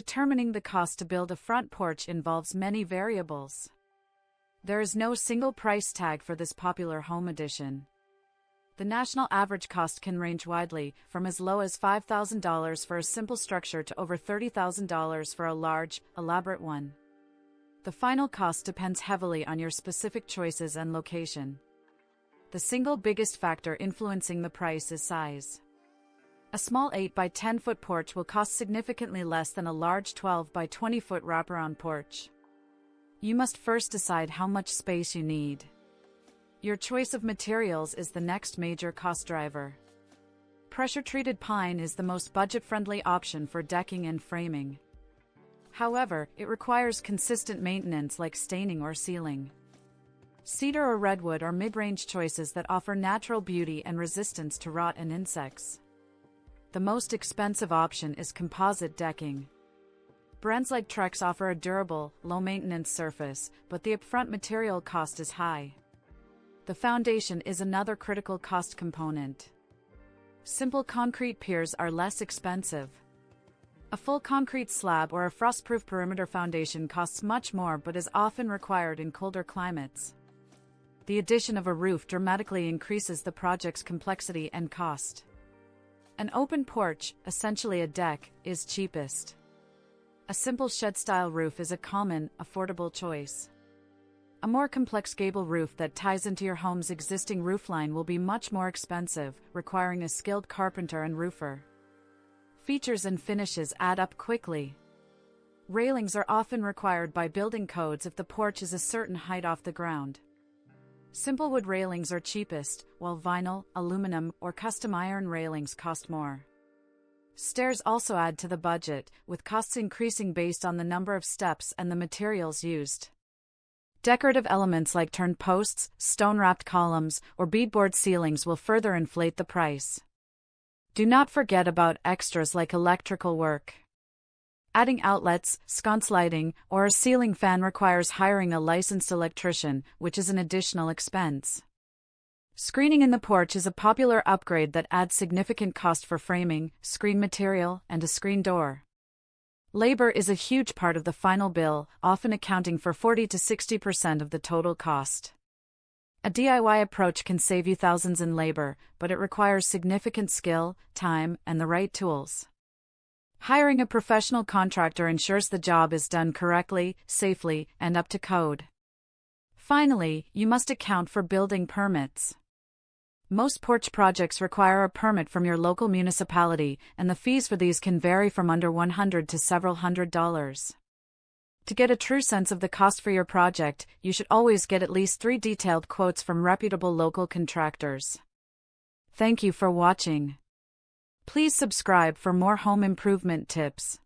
Determining the cost to build a front porch involves many variables. There is no single price tag for this popular home addition. The national average cost can range widely, from as low as $5,000 for a simple structure to over $30,000 for a large, elaborate one. The final cost depends heavily on your specific choices and location. The single biggest factor influencing the price is size. A small 8 by 10 foot porch will cost significantly less than a large 12 by 20 foot wraparound porch. You must first decide how much space you need. Your choice of materials is the next major cost driver. Pressure-treated pine is the most budget-friendly option for decking and framing. However, it requires consistent maintenance like staining or sealing. Cedar or redwood are mid-range choices that offer natural beauty and resistance to rot and insects. The most expensive option is composite decking. Brands like Trex offer a durable, low-maintenance surface, but the upfront material cost is high. The foundation is another critical cost component. Simple concrete piers are less expensive. A full concrete slab or a frost-proof perimeter foundation costs much more but is often required in colder climates. The addition of a roof dramatically increases the project's complexity and cost. An open porch, essentially a deck, is cheapest. A simple shed-style roof is a common, affordable choice. A more complex gable roof that ties into your home's existing roofline will be much more expensive, requiring a skilled carpenter and roofer. Features and finishes add up quickly. Railings are often required by building codes if the porch is a certain height off the ground. Simple wood railings are cheapest, while vinyl, aluminum, or custom iron railings cost more. Stairs also add to the budget, with costs increasing based on the number of steps and the materials used. Decorative elements like turned posts, stone-wrapped columns, or beadboard ceilings will further inflate the price. Do not forget about extras like electrical work. Adding outlets, sconce lighting, or a ceiling fan requires hiring a licensed electrician, which is an additional expense. Screening in the porch is a popular upgrade that adds significant cost for framing, screen material, and a screen door. Labor is a huge part of the final bill, often accounting for 40 to 60% of the total cost. A DIY approach can save you thousands in labor, but it requires significant skill, time, and the right tools. Hiring a professional contractor ensures the job is done correctly, safely, and up to code. Finally, you must account for building permits. Most porch projects require a permit from your local municipality, and the fees for these can vary from under $100 to several $100s. To get a true sense of the cost for your project, you should always get at least 3 detailed quotes from reputable local contractors. Thank you for watching. Please subscribe for more home improvement tips.